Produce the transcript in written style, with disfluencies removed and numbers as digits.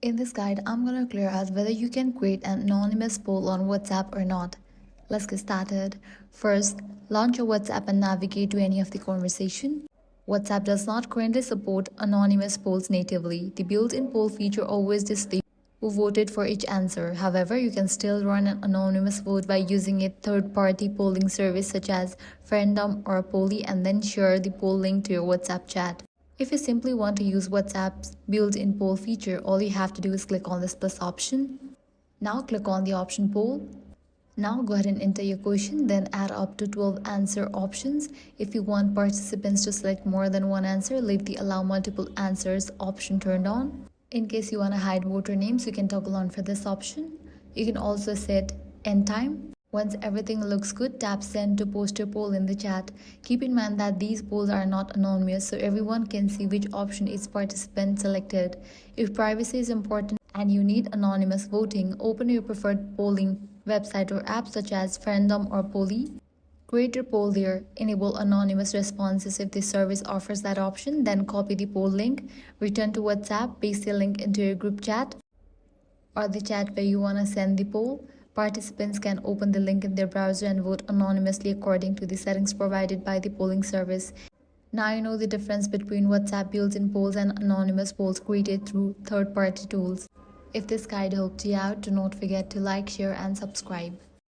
In this guide, I'm going to clear out whether you can create an anonymous poll on WhatsApp or not. Let's get started. First, launch your WhatsApp and navigate to any of the conversation. WhatsApp does not currently support anonymous polls natively. The built-in poll feature always displays who voted for each answer. However, you can still run an anonymous vote by using a third-party polling service such as Friendom or Polly and then share the poll link to your WhatsApp chat. If you simply want to use WhatsApp's built-in poll feature, all you have to do is click on this plus option. Now click on the option poll. Now go ahead and enter your question, then add up to 12 answer options. If you want participants to select more than one answer, leave the allow multiple answers option turned on. In case you want to hide voter names, you can toggle on for this option. You can also set end time. Once everything looks good, tap send to post your poll in the chat. Keep in mind that these polls are not anonymous, so everyone can see which option each participant selected. If privacy is important and you need anonymous voting, open your preferred polling website or app such as Friendom or Polly. Create your poll there. Enable anonymous responses if the service offers that option. Then copy the poll link, return to WhatsApp, paste the link into your group chat or the chat where you want to send the poll. Participants can open the link in their browser and vote anonymously according to the settings provided by the polling service. Now you know the difference between WhatsApp built-in polls and anonymous polls created through third-party tools. If this guide helped you out, do not forget to like, share and subscribe.